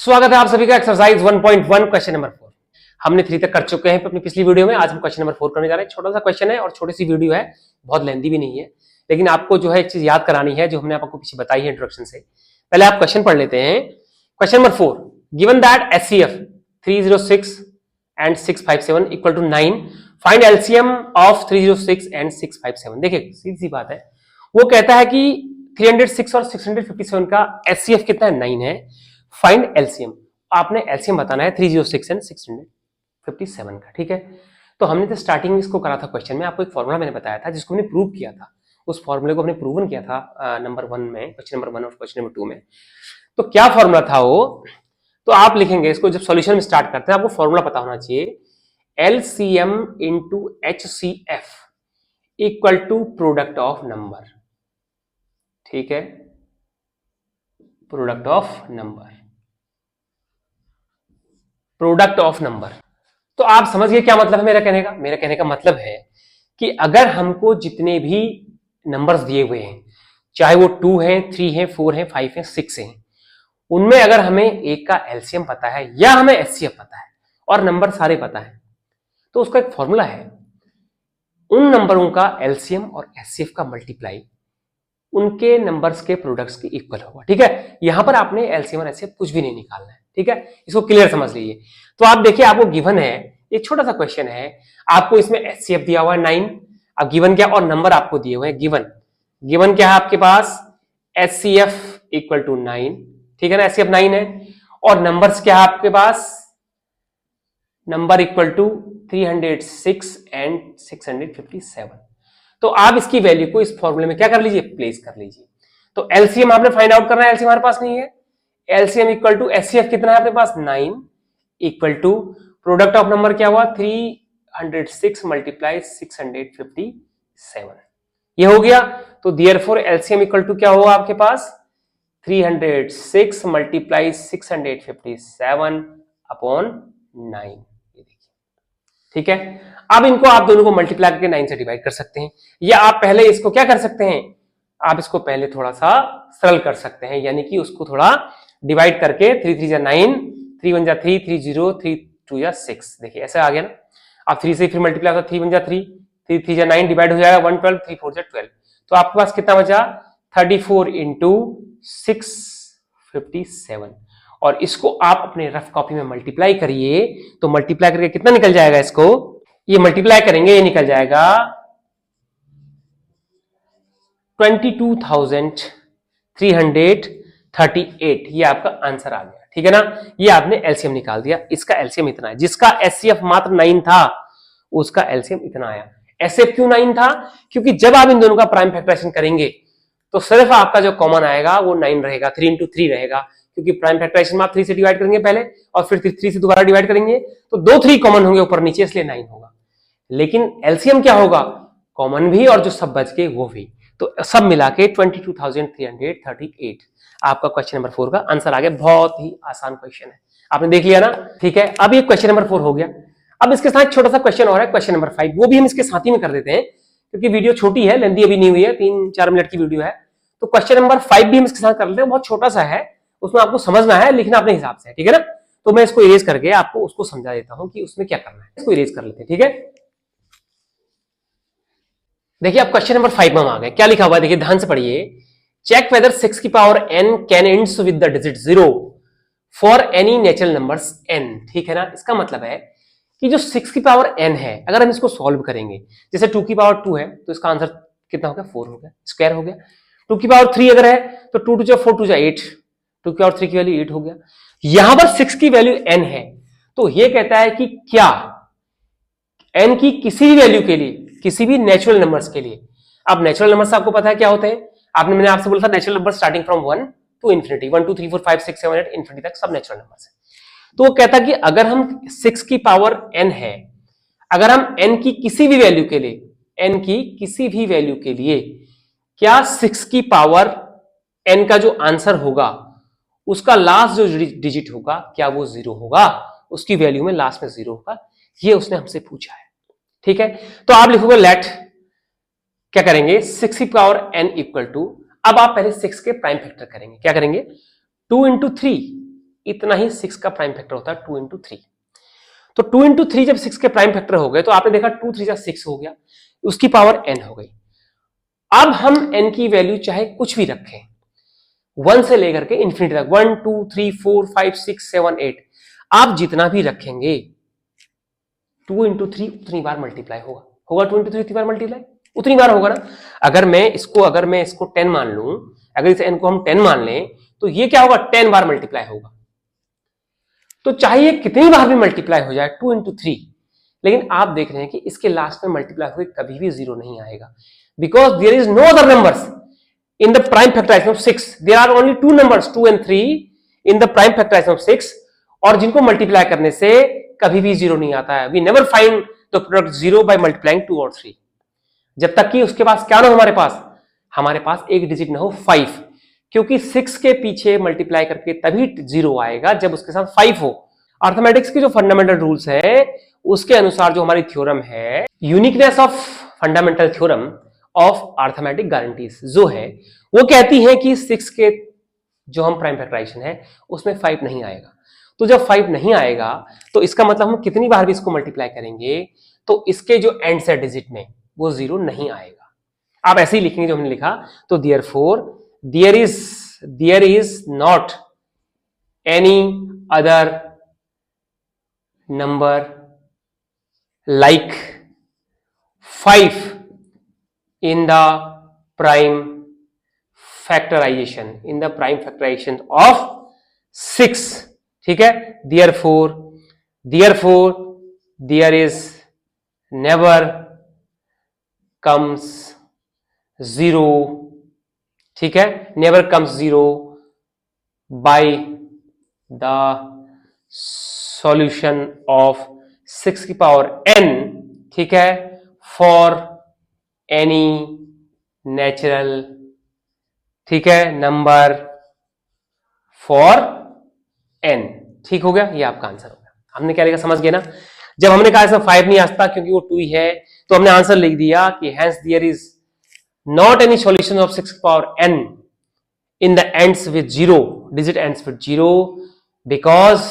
स्वागत है आप सभी का एक्सरसाइज 1.1 क्वेश्चन नंबर 4। हमने 3 तक कर चुके हैं अपनी पिछली वीडियो में। आज हम क्वेश्चन नंबर 4 करने जा रहे हैं। छोटा सा क्वेश्चन है और छोटी सी वीडियो है, बहुत लेंथी भी नहीं है, लेकिन आपको जो है एक चीज याद करानी है जो हमने आपको पीछे बताई है इंट्रोडक्शन से। पहले आप क्वेश्चन पढ़ लेते हैं। Question number 4, given that HCF 306 and 657 equal to 9, find LCM of 306 and 657। देखिए सीधी सी बात है, वो कहता है कि 306 और 657 का HCF कितना है, 9 है। फाइंड एलसीएम, आपने एलसीएम बताना है 306 एंड 657 का। ठीक है, तो हमने तो स्टार्टिंग में इसको करा था क्वेश्चन में, आपको एक फॉर्मूला मैंने बताया था जिसको हमने प्रूव किया था। उस फॉर्मूले को हमने प्रूवन किया था नंबर 1 में, क्वेश्चन नंबर 1 और क्वेश्चन नंबर 2 में। तो क्या फॉर्मूला था वो, तो आप लिखेंगे इसको जब सॉल्यूशन में स्टार्ट करते हैं, आपको फॉर्मूला पता होना चाहिए। LCM into HCF equal to product of number. ठीक है, product of number, product of number. तो आप समझ गए क्या मतलब है मेरा कहने का। मेरा कहने का मतलब है कि अगर हमको जितने भी नंबर्स दिए हुए हैं, चाहे वो 2 है, 3 है, 4 है, 5 है, 6 है, उनमें अगर हमें एक का एलसीएम पता है या हमें एचसीएफ पता है और नंबर सारे पता है, तो उसका एक फॉर्मूला है, उन नंबरों का एलसीएम और एचसीएफ का मल्टीप्लाई उनके नंबर्स के प्रोडक्ट्स के इक्वल होगा। ठीक है, यहां पर आपने एलसीएम और एचसीएफ कुछ भी नहीं निकालना है। ठीक है, इसको क्लियर समझ लीजिए। तो आप देखिए, आपको गिवन है, एक छोटा सा क्वेश्चन है, आपको इसमें एचसीएफ दिया हुआ है 9। अब गिवन क्या और नंबर आपको दिए हुए हैं। गिवन क्या है आपके पास, एचसीएफ इक्वल टू 9। ठीक है ना, एचसीएफ 9 है और नंबर्स क्या है आपके पास, नंबर इक्वल टू 306 एंड 657। तो आप इसकी वैल्यू को इस फॉर्मूले में क्या कर लीजिए, प्लेस कर लीजिए। तो एलसीएम आपने फाइंड आउट करना है, एलसीएम हमारे पास नहीं है। एलसीएम इक्वल टू एचसीएफ कितना है आपके पास, 9 equal to product of number क्या हुआ, 306 मल्टीप्लाई 657, ये हो गया। तो देयरफॉर एलसीएम इक्वल टू क्या होगा आपके पास, 306 मल्टीप्लाई 657 अपॉन 9। ये देखिए, ठीक है। अब इनको आप दोनों को मल्टीप्लाई करके 9 से डिवाइड कर सकते हैं, या आप पहले इसको क्या कर सकते हैं, आप इसको पहले थोड़ा सा सरल कर सकते हैं, यानी कि उसको थोड़ा डिवाइड करके 3 3 जा 9, 3 1 जा 3, 3 0, 3 2 जा 6। देखिए ऐसे आ गया ना। आप 3 से फिर मल्टीप्लाई होता, 3 1 जा 3, 3 3 जा 9 डिवाइड हो जाएगा 112, 3 4 जा 12। तो आपके पास कितना बचा, 34 इंटू 657। और इसको आप अपने रफ कॉपी में मल्टीप्लाई करिए, तो मल्टीप्लाई करके कितना निकल जाएगा, इसको ये मल्टीप्लाई करेंगे, ये निकल जाएगा 22,338। ये आपका आंसर आ गया। ठीक है ना, ये आपने एलसीएम निकाल दिया। इसका एलसीएम इतना है, जिसका एचसीएफ मात्र 9 था उसका एलसीएम इतना आया। एचसीएफ क्यों 9 था, क्योंकि जब आप इन दोनों का प्राइम फैक्टराइजेशन करेंगे तो सिर्फ आपका जो कॉमन आएगा वो 9 रहेगा, 3 इंटू 3 रहेगा, क्योंकि प्राइम फैक्टराइजेशन में आप 3 से डिवाइड करेंगे पहले और फिर 3 से दोबारा डिवाइड करेंगे, तो 2 3 कॉमन होंगे ऊपर नीचे, इसलिए 9 होगा। लेकिन एलसीएम क्या होगा, कॉमन भी और जो सब बच गए वो भी, तो सब मिला के 22,338 आपका क्वेश्चन नंबर 4 का आंसर आ गया। बहुत ही आसान क्वेश्चन है, आपने देख लिया ना। ठीक है, अब ये क्वेश्चन नंबर 4 हो गया। अब इसके साथ छोटा सा क्वेश्चन और है, क्वेश्चन नंबर 5, वो भी हम इसके साथ ही में कर देते हैं क्योंकि वीडियो छोटी है, लेंथी अभी नहीं हुई है, 3-4 मिनट की वीडियो है। तो क्वेश्चन नंबर 5 भी हम इसके साथ कर लेते हैं, बहुत छोटा सा है, उसमें आपको समझना है, लिखना अपने हिसाब से। ठीक है ना, तो मैं इसको इरेज करके आपको उसको समझा देता हूं कि उसमें क्या करना है। इसको इरेज कर लेते हैं। ठीक है, देखिए अब क्वेश्चन नंबर 5 में हम आ गए। क्या लिखा हुआ है, देखिए ध्यान से पढ़िए। चेक वेदर 6 की power n can ends with the digit 0 for any natural numbers n। ठीक है ना, इसका मतलब है कि जो 6 की पावर n है, अगर हम इसको सॉल्व करेंगे, जैसे 2 की पावर 2 है तो इसका आंसर कितना हो गया, 4 हो गया, स्क्वायर हो गया। 2 की पावर 3 अगर है तो 2 2 4 2 8, 2 की पावर 3 की वैल्यू 8 हो गया। यहां पर 6 की वैल्यू n है, तो ये कहता है कि क्या n की किसी भी वैल्यू के लिए, किसी भी नेचुरल नंबर्स के लिए, अब नेचुरल नंबर्स आपको पता है क्या होते हैं, मैंने आपसे बोला था natural number starting from 1 to infinity, 1 2 3 4 5 6 7 8 infinity तक सब नेचुरल नंबर्स है। तो वो कहता कि अगर हम 6 की पावर n है, अगर हम n की किसी भी वैल्यू के लिए, n की किसी भी वैल्यू के लिए, क्या 6 की पावर n का जो आंसर होगा उसका लास्ट जो डिजिट होगा क्या वो 0 होगा, उसकी वैल्यू में लास्ट में 0 होगा, ये उसने हमसे पूछा है। ठीक है, तो आप लिखोगे लेट, क्या करेंगे, 6 की पावर n इक्वल टू, अब आप पहले 6 के प्राइम फैक्टर करेंगे, क्या करेंगे, 2 इंटू 3 इतना ही 6 का प्राइम फैक्टर होता है 2 इंटू 3। तो 2 इंटू 3 जब 6 के प्राइम फैक्टर हो गए तो आपने देखा 2 3 6 हो गया, उसकी पावर n हो गई। अब हम n की वैल्यू चाहे कुछ भी रखें, 1 से लेकर के इंफिनिटी तक, 1 2 3 4 5 6 7 8, आप जितना भी रखेंगे 2 इंटू 3 उतनी बार मल्टीप्लाई होगा 2 इंटू 3 उतनी बार मल्टीप्लाई उतनी बार होगा ना। अगर मैं इसको 10 मान लूं, अगर इस n को हम 10 मान लें तो ये क्या होगा, 10 बार मल्टीप्लाई होगा। तो चाहे ये कितनी बार भी मल्टीप्लाई हो जाए 2 इंटू 3, लेकिन आप देख रहे हैं कि इसके लास्ट में मल्टीप्लाई हुए कभी भी 0 नहीं आएगा, because there is no other numbers in the prime factorisation of 6। There are only 2 numbers 2 and 3 in the prime factorisation of 6, और जिनको मल्टीप्लाई करने से कभी भी 0 नहीं आता है। We never find the product 0 by multiplying 2 और 3, जब तक कि उसके पास क्या ना हो, हमारे पास एक डिजिट ना हो 5, क्योंकि 6 के पीछे मल्टीप्लाई करके तभी 0 आएगा जब उसके साथ 5 हो। अर्थमेटिक्स के जो फंडामेंटल रूल्स है उसके अनुसार जो हमारी थ्योरम है, uniqueness of fundamental theorem of arithmetic guarantees जो है, वो कहती है कि 6 के जो हम प्राइम फैक्टराइजेशन है उसमें 5 नहीं आएगा। तो जब 5 नहीं आएगा तो इसका मतलब हम कितनी बार भी इसको मल्टीप्लाई करेंगे तो इसके जो एंड से डिजिट में वो 0 नहीं आएगा। आप ऐसे ही लिखेंगे जो हमने लिखा, तो there is not any other number like 5 in the prime factorization of 6, ठीक है। therefore there is never comes 0, ठीक है, never comes 0 by the solution of 6 की पावर n, ठीक है, for any natural, ठीक है, नंबर फॉर n। ठीक हो गया, ये आपका आंसर हो गया। हमने क्या लिखा समझ गए ना। जब हमने कहा इसमें 5 नहीं आता क्योंकि वो 2 ही है, तो हमने आंसर लिख दिया कि hence there is not any solution of 6 power n in the ends with 0, digit ends with 0, because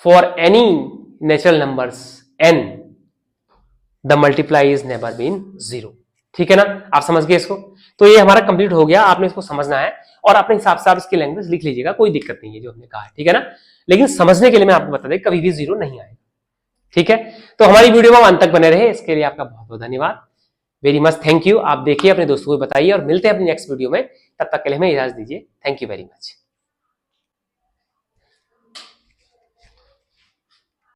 for any natural numbers n the multiply is never been 0। ठीक है ना, आप समझ गए इसको। तो ये हमारा कंप्लीट हो गया, आपने इसको समझना है और अपने हिसाब से आप इसकी लैंग्वेज लिख लीजिएगा, कोई दिक्कत नहीं है जो हमने कहा है, ठीक है ना। लेकिन समझने के लिए मैं आपको बता दें कभी भी 0 नहीं आएगा, ठीक है। तो हमारी वीडियो में अंत तक बने रहे, इसके लिए आपका बहुत बहुत धन्यवाद, वेरी मच थैंक यू। आप देखिए, अपने दोस्तों को बताइए और मिलते हैं अपनी नेक्स्ट वीडियो में, तब तक के लिए हमें इजाजत दीजिए। Thank you very much.